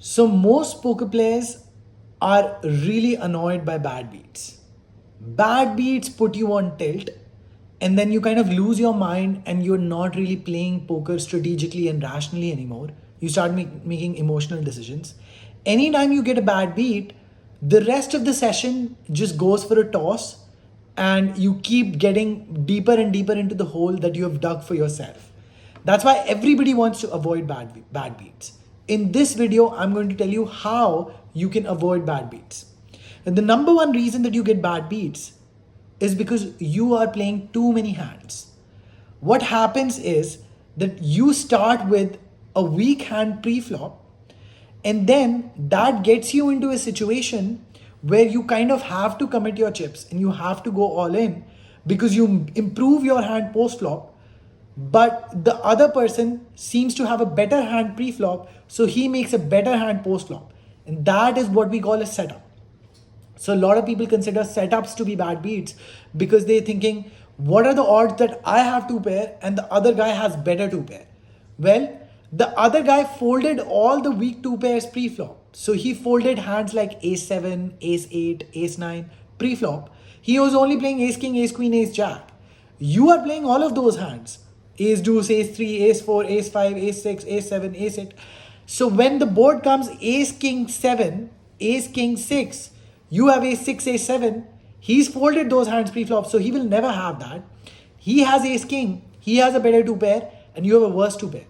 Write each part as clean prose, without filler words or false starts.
So most poker players are really annoyed by bad beats. Bad beats put you on tilt, and then you kind of lose your mind and you're not really playing poker strategically and rationally anymore. You start making emotional decisions. Anytime you get a bad beat, the rest of the session just goes for a toss, and you keep getting deeper and deeper into the hole that you have dug for yourself. That's why everybody wants to avoid bad beats. In this video, I'm going to tell you how you can avoid bad beats. And the number one reason that you get bad beats is because you are playing too many hands. What happens is that you start with a weak hand pre-flop, and then that gets you into a situation where you kind of have to commit your chips and you have to go all in because you improve your hand post flop, but the other person seems to have a better hand pre flop, so he makes a better hand post flop. And that is what we call a setup. So a lot of people consider setups to be bad beats because they're thinking, what are the odds that I have two pair and the other guy has better two pair? Well, the other guy folded all the weak two pairs pre-flop. So he folded hands like ace 7, ace 8, ace 9 pre-flop. He was only playing ace king, ace queen, ace jack. You are playing all of those hands. Ace deuce, ace 3, ace 4, ace 5, ace 6, ace 7, ace 8. So when the board comes ace king 7, ace king 6, you have ace 6, ace 7. He's folded those hands pre-flop, so he will never have that. He has ace king, he has a better two pair, and you have a worse two pair.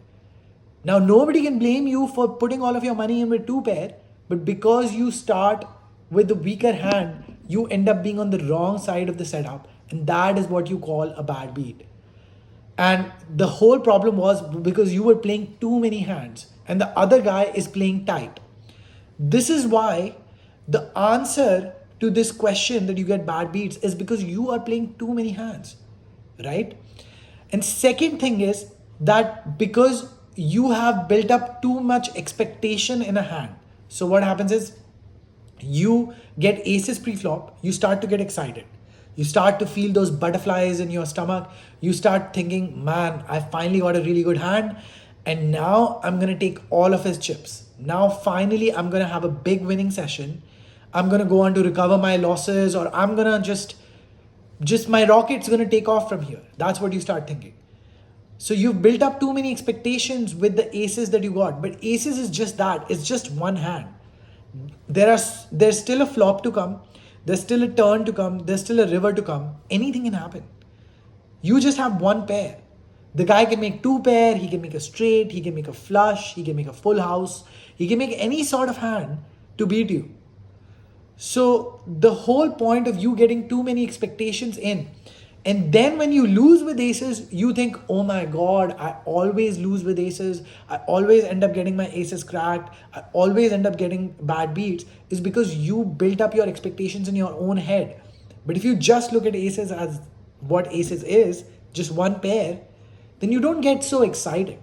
Now, nobody can blame you for putting all of your money in with two pair, but because you start with the weaker hand, you end up being on the wrong side of the setup, and that is what you call a bad beat. And the whole problem was because you were playing too many hands and the other guy is playing tight. This is why the answer to this question that you get bad beats is because you are playing too many hands, right? And second thing is that because you have built up too much expectation in a hand. So what happens is you get aces pre-flop, you start to get excited. You start to feel those butterflies in your stomach. You start thinking, man, I finally got a really good hand. And now I'm going to take all of his chips. Now, finally, I'm going to have a big winning session. I'm going to go on to recover my losses, or I'm going to just my rocket's going to take off from here. That's what you start thinking. So you've built up too many expectations with the aces that you got. But aces is just that. It's just one hand. There's still a flop to come. There's still a turn to come. There's still a river to come. Anything can happen. You just have one pair. The guy can make two pair. He can make a straight. He can make a flush. He can make a full house. He can make any sort of hand to beat you. So the whole point of you getting too many expectations in, and then when you lose with aces, you think, oh my God, I always lose with aces. I always end up getting my aces cracked. I always end up getting bad beats, is because you built up your expectations in your own head. But if you just look at aces as what aces is, just one pair, then you don't get so excited.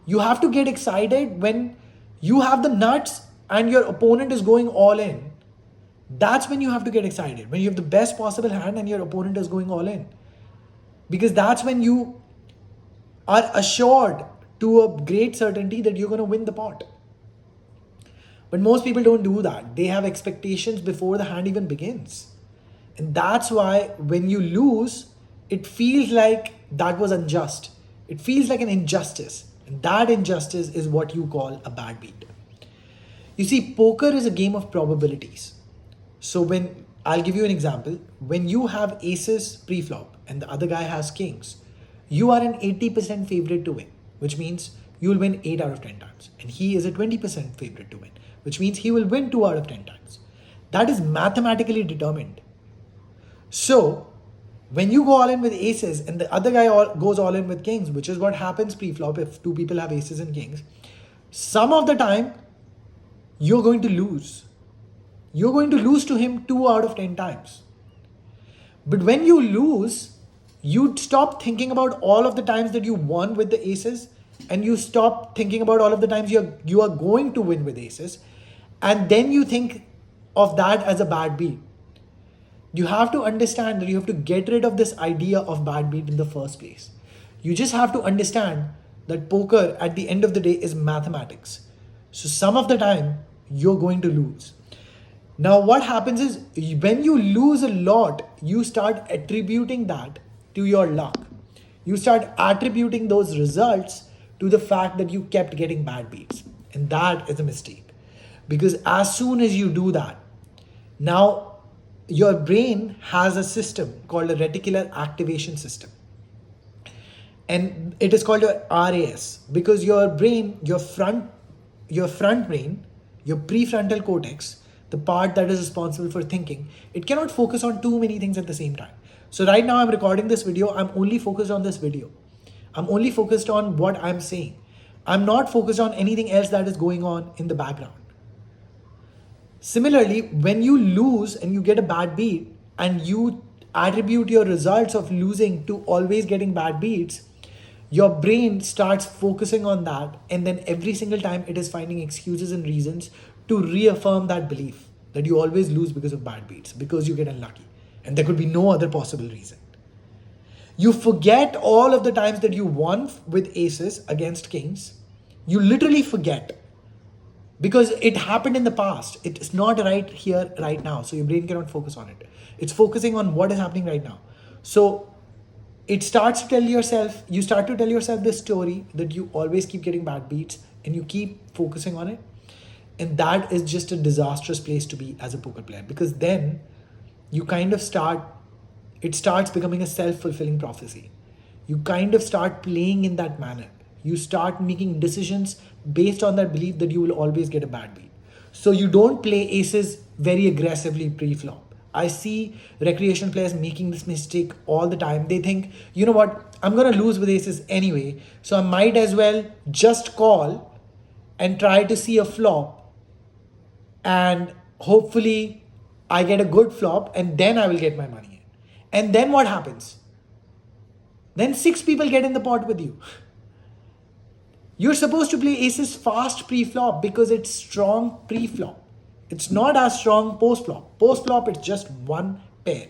You have to get excited when you have the nuts and your opponent is going all in. That's when you have to get excited. When you have the best possible hand and your opponent is going all in. Because that's when you are assured to a great certainty that you're going to win the pot. But most people don't do that. They have expectations before the hand even begins. And that's why when you lose, it feels like that was unjust. It feels like an injustice. And that injustice is what you call a bad beat. You see, poker is a game of probabilities. So when I'll give you an example, when you have aces pre-flop and the other guy has kings, you are an 80% favorite to win, which means you'll win 8 out of 10 times. And he is a 20% favorite to win, which means he will win 2 out of 10 times. That is mathematically determined. So when you go all in with aces and the other guy goes all in with kings, which is what happens pre-flop if two people have aces and kings, some of the time you're going to lose. You're going to lose to him 2 out of 10 times. But when you lose, you stop thinking about all of the times that you won with the aces, and you stop thinking about all of the times you are going to win with aces, and then you think of that as a bad beat. You have to understand that you have to get rid of this idea of bad beat in the first place. You just have to understand that poker at the end of the day is mathematics. So some of the time you're going to lose. Now what happens is, when you lose a lot, you start attributing that to your luck. You start attributing those results to the fact that you kept getting bad beats, and that is a mistake. Because as soon as you do that, now your brain has a system called a reticular activation system, and it is called your RAS, because your brain, your front brain, your prefrontal cortex, the part that is responsible for thinking, it cannot focus on too many things at the same time. So right now I'm recording this video, I'm only focused on this video. I'm only focused on what I'm saying. I'm not focused on anything else that is going on in the background. Similarly, when you lose and you get a bad beat and you attribute your results of losing to always getting bad beats, your brain starts focusing on that, and then every single time it is finding excuses and reasons to reaffirm that belief that you always lose because of bad beats, because you get unlucky, and there could be no other possible reason. You forget all of the times that you won with aces against kings. You literally forget, because it happened in the past. It's not right here, right now. So your brain cannot focus on it. It's focusing on what is happening right now. So you start to tell yourself this story that you always keep getting bad beats, and you keep focusing on it. And that is just a disastrous place to be as a poker player, because then you it starts becoming a self-fulfilling prophecy. You kind of start playing in that manner. You start making decisions based on that belief that you will always get a bad beat. So you don't play aces very aggressively pre-flop. I see recreational players making this mistake all the time. They think, you know what, I'm going to lose with aces anyway, so I might as well just call and try to see a flop, and hopefully I get a good flop, and then I will get my money in. And then what happens? Then 6 people get in the pot with you. You're supposed to play aces fast pre-flop because it's strong pre-flop. It's not as strong post-flop. Post-flop, it's just one pair.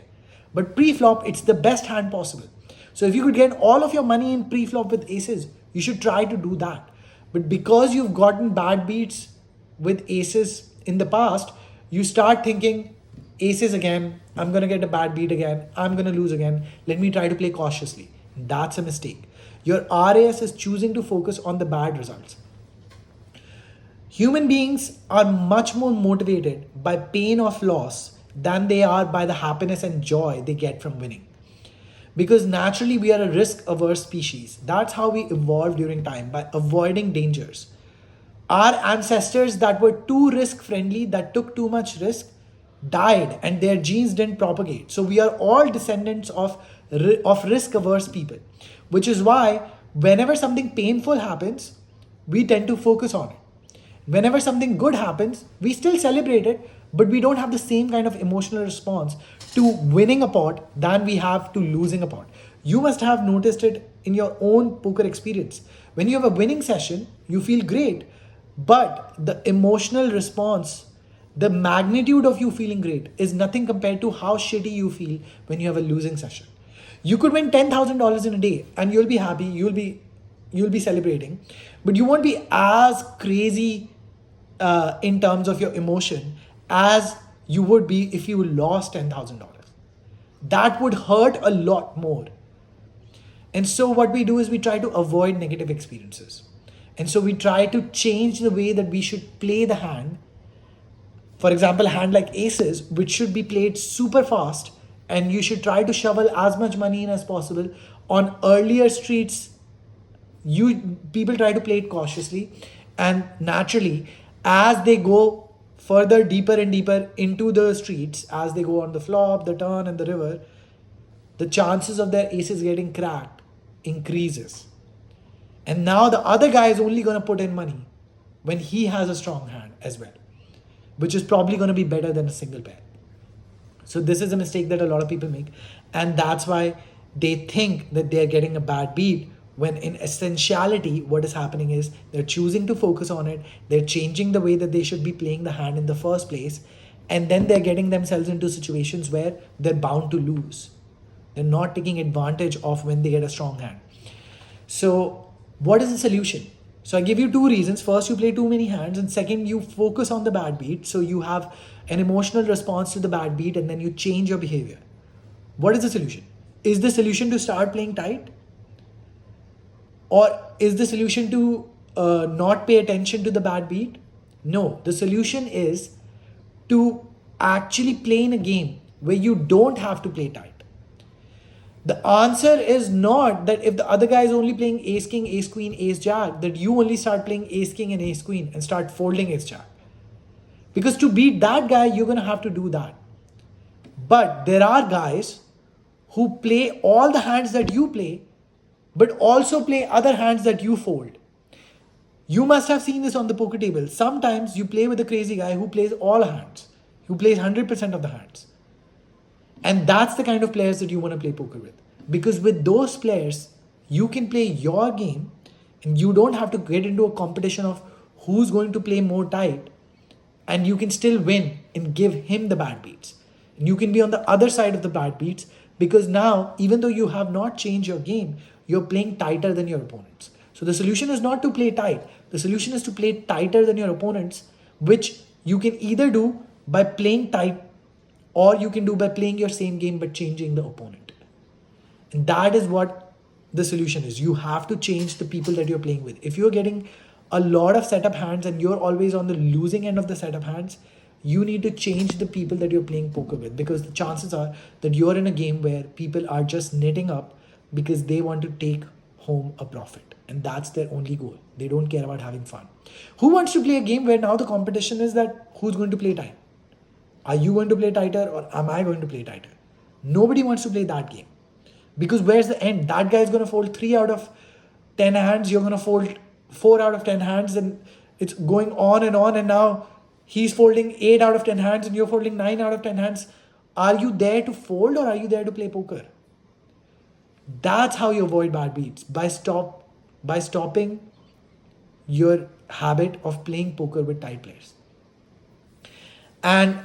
But pre-flop, it's the best hand possible. So if you could get all of your money in pre-flop with aces, you should try to do that. But because you've gotten bad beats with aces in the past, you start thinking, aces again, I'm going to get a bad beat again, I'm going to lose again, let me try to play cautiously. That's a mistake. Your RAS is choosing to focus on the bad results. Human beings are much more motivated by pain of loss than they are by the happiness and joy they get from winning. Because naturally we are a risk-averse species. That's how we evolved during time, by avoiding dangers. Our ancestors that were too risk-friendly, that took too much risk, died, and their genes didn't propagate. So we are all descendants of risk-averse people, which is why whenever something painful happens, we tend to focus on it. Whenever something good happens, we still celebrate it, but we don't have the same kind of emotional response to winning a pot than we have to losing a pot. You must have noticed it in your own poker experience. When you have a winning session, you feel great, but the emotional response, the magnitude of you feeling great is nothing compared to how shitty you feel when you have a losing session. You could win $10,000 in a day and you'll be happy, you'll be celebrating, but you won't be as crazy in terms of your emotion as you would be if you lost $10,000. That would hurt a lot more. And so what we do is we try to avoid negative experiences. And so we try to change the way that we should play the hand. For example, a hand like aces, which should be played super fast, and you should try to shovel as much money in as possible. On earlier streets, people try to play it cautiously, and naturally, as they go further deeper and deeper into the streets, as they go on the flop, the turn, and the river, the chances of their aces getting cracked increases. And now the other guy is only going to put in money when he has a strong hand as well, which is probably going to be better than a single pair. So this is a mistake that a lot of people make, and that's why they think that they're getting a bad beat, when in essentiality what is happening is they're choosing to focus on it, they're changing the way that they should be playing the hand in the first place, and then they're getting themselves into situations where they're bound to lose. They're not taking advantage of when they get a strong hand. So what is the solution? So I give you two reasons. First, you play too many hands, and second, you focus on the bad beat. So you have an emotional response to the bad beat, and then you change your behavior. What is the solution? Is the solution to start playing tight? Or is the solution to not pay attention to the bad beat? No, the solution is to actually play in a game where you don't have to play tight. The answer is not that if the other guy is only playing ace king, ace queen, ace jack, that you only start playing ace king and ace queen and start folding ace jack. Because to beat that guy, you're going to have to do that. But there are guys who play all the hands that you play, but also play other hands that you fold. You must have seen this on the poker table. Sometimes you play with a crazy guy who plays all hands, who plays 100% of the hands. And that's the kind of players that you want to play poker with. Because with those players, you can play your game and you don't have to get into a competition of who's going to play more tight. And you can still win and give him the bad beats. And you can be on the other side of the bad beats because now, even though you have not changed your game, you're playing tighter than your opponents. So the solution is not to play tight. The solution is to play tighter than your opponents, which you can either do by playing tight or you can do by playing your same game but changing the opponent. And that is what the solution is. You have to change the people that you're playing with. If you're getting a lot of setup hands and you're always on the losing end of the setup hands, you need to change the people that you're playing poker with, because the chances are that you're in a game where people are just knitting up because they want to take home a profit. And that's their only goal. They don't care about having fun. Who wants to play a game where now the competition is that who's going to play tight? Are you going to play tighter or am I going to play tighter? Nobody wants to play that game. Because where's the end? That guy is going to fold 3 out of 10 hands. You're going to fold 4 out of 10 hands. And it's going on. And now he's folding 8 out of 10 hands and you're folding 9 out of 10 hands. Are you there to fold or are you there to play poker? That's how you avoid bad beats. By stopping your habit of playing poker with tight players. And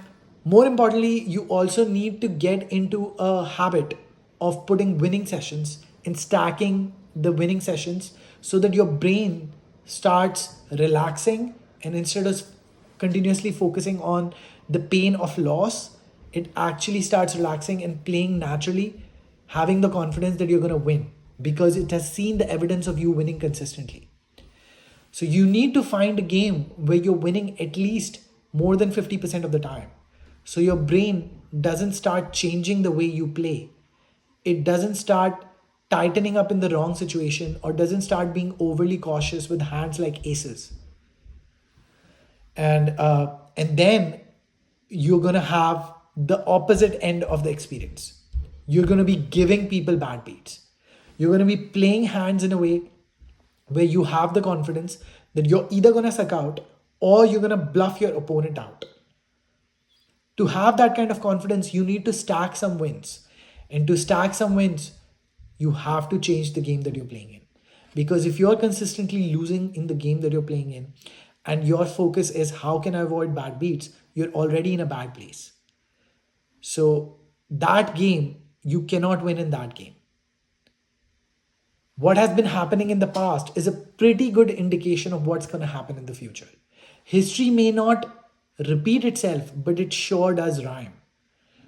more importantly, you also need to get into a habit of putting winning sessions and stacking the winning sessions so that your brain starts relaxing, and instead of continuously focusing on the pain of loss, it actually starts relaxing and playing naturally, having the confidence that you're going to win because it has seen the evidence of you winning consistently. So you need to find a game where you're winning at least more than 50% of the time. So your brain doesn't start changing the way you play. It doesn't start tightening up in the wrong situation or doesn't start being overly cautious with hands like aces. And then you're going to have the opposite end of the experience. You're going to be giving people bad beats. You're going to be playing hands in a way where you have the confidence that you're either going to suck out or you're going to bluff your opponent out. To have that kind of confidence, you need to stack some wins. And to stack some wins, you have to change the game that you're playing in. Because if you're consistently losing in the game that you're playing in, and your focus is how can I avoid bad beats, you're already in a bad place. So that game, you cannot win in that game. What has been happening in the past is a pretty good indication of what's going to happen in the future. History may not repeat itself, but it sure does rhyme.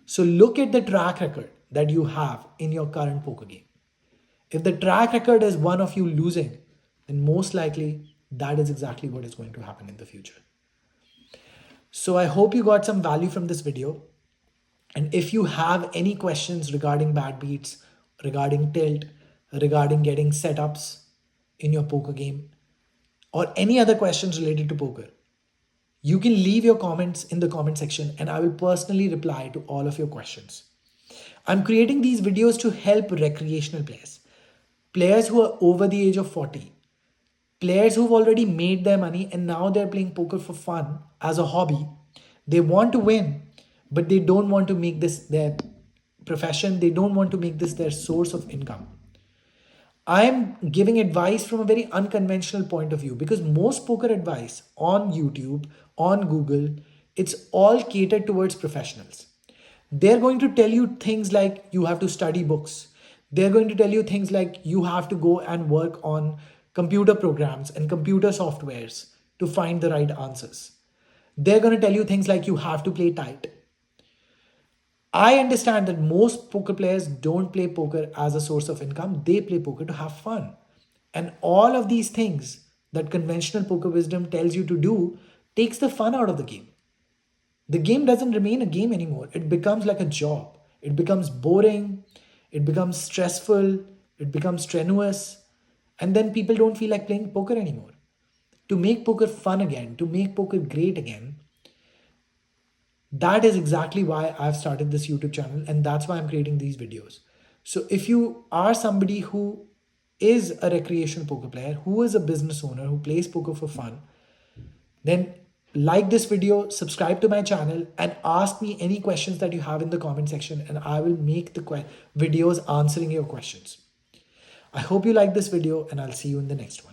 So look at the track record that you have in your current poker game. If the track record is one of you losing, then most likely that is exactly what is going to happen in the future. So I hope you got some value from this video. And if you have any questions regarding bad beats, regarding tilt, regarding getting setups in your poker game, or any other questions related to poker, you can leave your comments in the comment section and I will personally reply to all of your questions. I'm creating these videos to help recreational players who are over the age of 40, players who've already made their money and now they're playing poker for fun as a hobby. They want to win, but they don't want to make this their profession. They don't want to make this their source of income. I'm giving advice from a very unconventional point of view because most poker advice on YouTube, on Google, it's all catered towards professionals. They're going to tell you things like you have to study books. They're going to tell you things like you have to go and work on computer programs and computer softwares to find the right answers. They're going to tell you things like you have to play tight. I understand that most poker players don't play poker as a source of income, they play poker to have fun. And all of these things that conventional poker wisdom tells you to do takes the fun out of the game. The game doesn't remain a game anymore. It becomes like a job. It becomes boring, it becomes stressful, it becomes strenuous, and then people don't feel like playing poker anymore. To make poker fun again, to make poker great again, that is exactly why I've started this YouTube channel, and that's why I'm creating these videos. So if you are somebody who is a recreational poker player, who is a business owner, who plays poker for fun, then like this video, subscribe to my channel, and ask me any questions that you have in the comment section, and I will make the videos answering your questions. I hope you like this video, and I'll see you in the next one.